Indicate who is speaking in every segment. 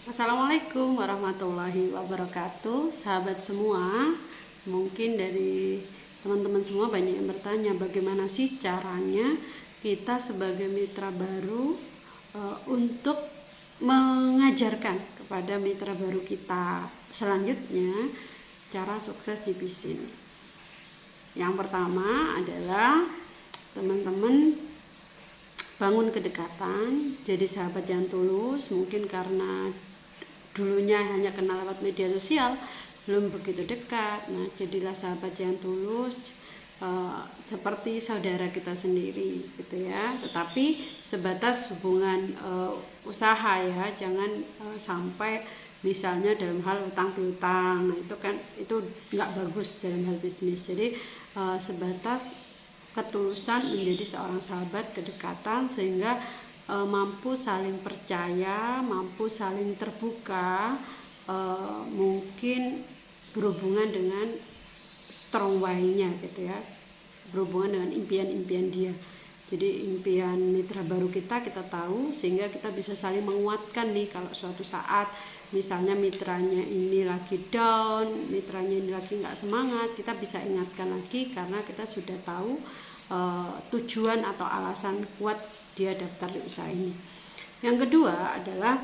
Speaker 1: Assalamualaikum warahmatullahi wabarakatuh, sahabat semua. Mungkin dari teman-teman semua banyak yang bertanya bagaimana sih caranya kita sebagai mitra baru untuk mengajarkan kepada mitra baru kita selanjutnya cara sukses di bisnis. Yang pertama adalah teman-teman bangun kedekatan, jadi sahabat yang tulus. Mungkin karena dulunya hanya kenal lewat media sosial, belum begitu dekat. Nah, jadilah sahabat yang tulus, seperti saudara kita sendiri, gitu ya. Tetapi sebatas hubungan usaha ya, jangan sampai misalnya dalam hal utang piutang. Nah, itu kan nggak bagus dalam hal bisnis. Jadi sebatas ketulusan menjadi seorang sahabat, kedekatan, sehingga mampu saling percaya, mampu saling terbuka, mungkin berhubungan dengan strong why-nya gitu ya, berhubungan dengan impian-impian dia. Jadi impian mitra baru kita tahu, sehingga kita bisa saling menguatkan nih kalau suatu saat misalnya mitranya ini lagi down, mitranya ini lagi nggak semangat, kita bisa ingatkan lagi karena kita sudah tahu tujuan atau alasan kuat dia daftar di usaha ini. Yang kedua adalah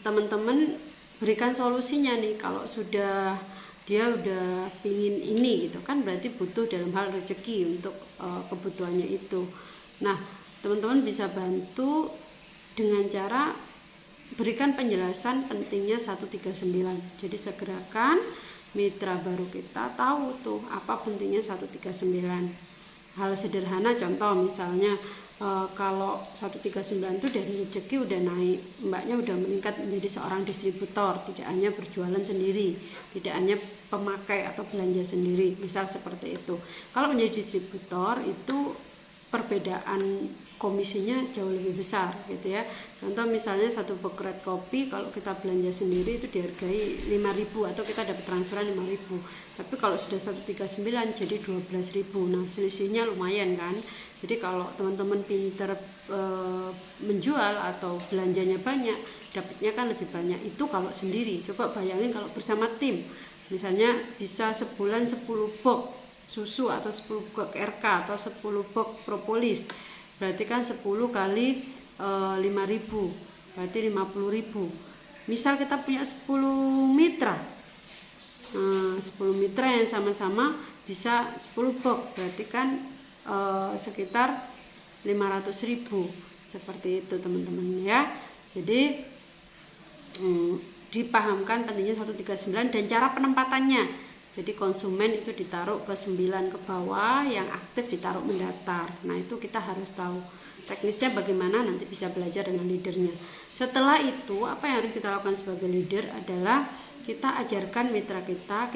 Speaker 1: teman-teman berikan solusinya nih. Kalau dia udah pingin ini gitu kan, berarti butuh dalam hal rezeki untuk kebutuhannya itu. Nah, teman-teman bisa bantu dengan cara berikan penjelasan pentingnya 139. Jadi segerakan mitra baru kita tahu tuh apa pentingnya 139. Hal sederhana contoh misalnya kalau 139 itu dari rezeki udah naik, mbaknya udah meningkat menjadi seorang distributor, tidak hanya berjualan sendiri, tidak hanya pemakai atau belanja sendiri, misal seperti itu. Kalau menjadi distributor itu perbedaan komisinya jauh lebih besar gitu ya. Contoh misalnya satu bokret kopi kalau kita belanja sendiri itu dihargai 5.000 atau kita dapat transferan 5.000. Tapi kalau sudah 139 jadi 12.000. Nah, selisihnya lumayan kan. Jadi kalau teman-teman pinter menjual atau belanjanya banyak, dapatnya kan lebih banyak. Itu kalau sendiri. Coba bayangin kalau bersama tim. Misalnya bisa sebulan 10 box susu atau 10 box RK atau 10 box propolis. Berarti kan 10 kali 5.000, berarti 50.000. Misal kita punya 10 mitra, 10 mitra yang sama-sama bisa 10 box, berarti kan sekitar 500.000. Seperti itu teman-teman ya. Jadi dipahamkan pentingnya 139 dan cara penempatannya. Jadi konsumen itu ditaruh ke 9 ke bawah, yang aktif ditaruh mendaftar. Nah, itu kita harus tahu teknisnya bagaimana, nanti bisa belajar dengan leadernya. Setelah itu apa yang harus kita lakukan sebagai leader adalah kita ajarkan mitra kita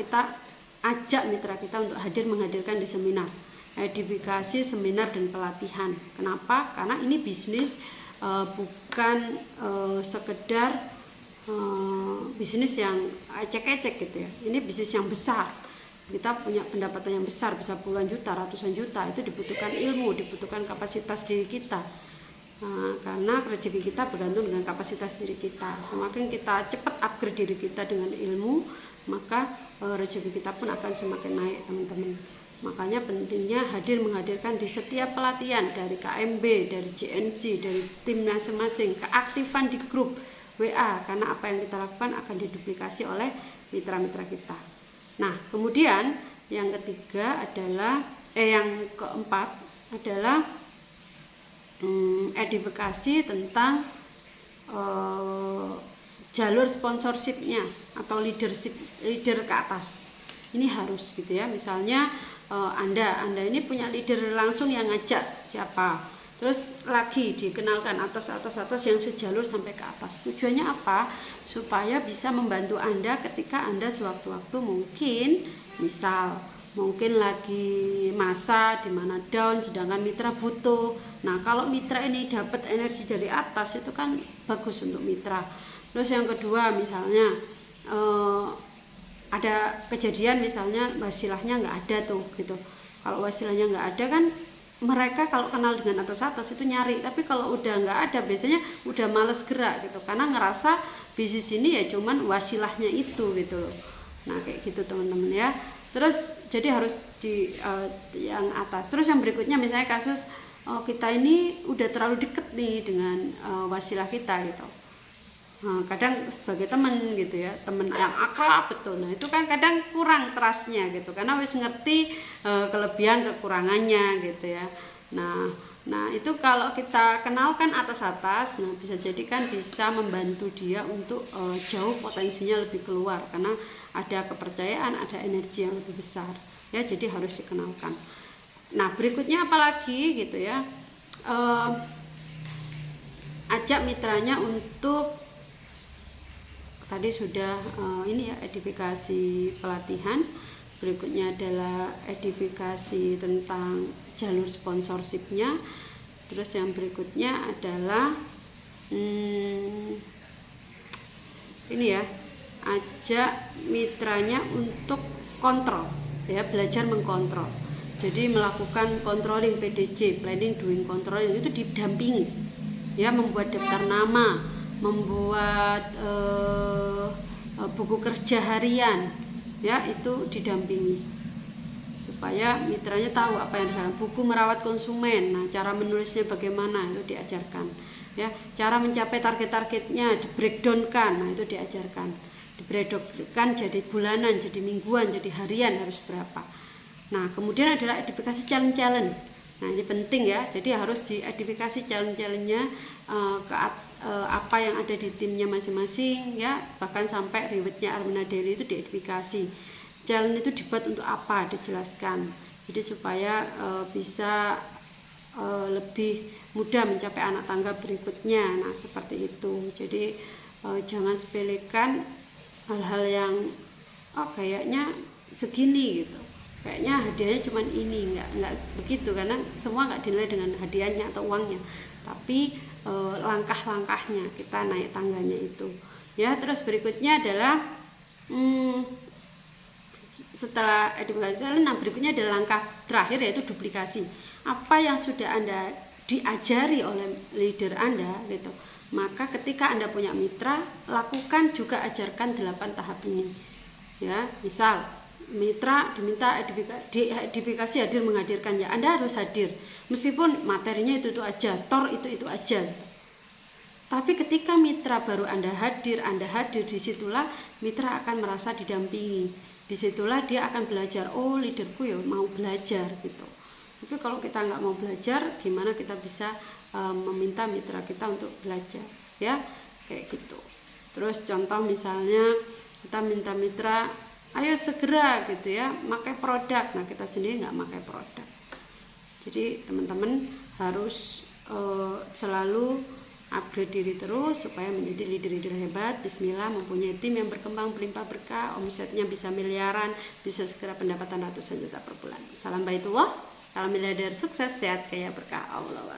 Speaker 1: ajak mitra kita untuk menghadirkan di seminar, edifikasi, seminar dan pelatihan. Kenapa? Karena ini bisnis bukan sekedar bisnis yang ecek-ecek gitu ya. Ini bisnis yang besar. Kita punya pendapatan yang besar, bisa puluhan juta, ratusan juta. Itu dibutuhkan ilmu, dibutuhkan kapasitas diri kita. Karena rezeki kita bergantung dengan kapasitas diri kita. Semakin kita cepat upgrade diri kita dengan ilmu, maka rezeki kita pun akan semakin naik, teman-teman. Makanya pentingnya menghadirkan di setiap pelatihan, dari KMB, dari JNC, dari tim masing-masing, keaktifan di grup WA, karena apa yang kita lakukan akan diduplikasi oleh mitra-mitra kita. Nah, kemudian yang keempat adalah edifikasi tentang jalur sponsorshipnya atau leader ke atas. Ini harus gitu ya. Misalnya Anda ini punya leader langsung yang ngajak siapa? Terus lagi dikenalkan atas yang sejalur sampai ke atas. Tujuannya apa? Supaya bisa membantu Anda ketika Anda sewaktu-waktu mungkin lagi masa di mana down, sedangkan mitra butuh. Nah, kalau mitra ini dapat energi dari atas itu kan bagus untuk mitra. Terus yang kedua misalnya ada kejadian misalnya wasilahnya nggak ada tuh gitu. Kalau wasilahnya nggak ada kan mereka kalau kenal dengan atas itu nyari, tapi kalau udah nggak ada biasanya udah males gerak gitu, karena ngerasa bisnis ini ya cuman wasilahnya itu gitu loh. Nah kayak gitu teman-teman ya. Terus jadi harus di yang atas. Terus yang berikutnya misalnya kasus kita ini udah terlalu deket nih dengan wasilah kita gitu. Kadang sebagai teman gitu ya, teman yang akrab betul, nah itu kan kadang kurang trustnya gitu, karena wis ngerti kelebihan kekurangannya gitu ya. Nah itu kalau kita kenalkan atas, nah bisa jadi kan bisa membantu dia untuk jauh potensinya lebih keluar, karena ada kepercayaan, ada energi yang lebih besar ya, jadi harus dikenalkan. Nah berikutnya apalagi gitu ya, ajak mitranya untuk tadi sudah ini ya, edifikasi pelatihan. Berikutnya adalah edifikasi tentang jalur sponsorshipnya. Terus yang berikutnya adalah ini ya, ajak mitranya untuk kontrol ya, belajar mengkontrol. Jadi melakukan controlling PDC, planning doing controlling, itu didampingi ya, membuat daftar nama, membuat buku kerja harian ya, itu didampingi supaya mitranya tahu apa yang dilakukan. Buku merawat konsumen, nah cara menulisnya bagaimana itu diajarkan ya. Cara mencapai target-targetnya di breakdown-kan, nah itu diajarkan, di breakdown jadi bulanan, jadi mingguan, jadi harian harus berapa. Nah kemudian adalah edifikasi challenge. Nah ini penting ya, jadi harus diedifikasi challenge-nya ke apa yang ada di timnya masing-masing ya, bahkan sampai rewardnya Armena Daily itu diedifikasi. Challenge itu dibuat untuk apa, dijelaskan, jadi supaya bisa lebih mudah mencapai anak tangga berikutnya. Nah seperti itu, jadi jangan sepelekan hal-hal yang kayaknya segini gitu, kayaknya hadiahnya cuma ini, nggak begitu, karena semua nggak dinilai dengan hadiahnya atau uangnya, tapi langkah-langkahnya kita naik tangganya itu ya. Terus berikutnya adalah setelah edifikasi, nah berikutnya adalah langkah terakhir, yaitu duplikasi. Apa yang sudah Anda diajari oleh leader Anda gitu, maka ketika Anda punya mitra, lakukan juga, ajarkan 8 tahap ini ya. Misal mitra diminta edifikasi hadir menghadirkan, ya Anda harus hadir meskipun materinya itu aja, itu aja. Tapi ketika mitra baru Anda hadir, disitulah mitra akan merasa didampingi, disitulah dia akan belajar, oh leaderku ya mau belajar gitu. Tapi kalau kita nggak mau belajar, gimana kita bisa meminta mitra kita untuk belajar ya, kayak gitu. Terus contoh misalnya kita minta mitra, ayo segera gitu ya, pakai produk. Nah kita sendiri nggak pakai produk. Jadi teman-teman harus selalu upgrade diri terus supaya menjadi leader-leader hebat. Bismillah, mempunyai tim yang berkembang berlimpah berkah, omsetnya bisa miliaran, bisa segera pendapatan ratusan juta per bulan. Salam baitullah, salam miliarder sukses, sehat, kaya, berkah Allah.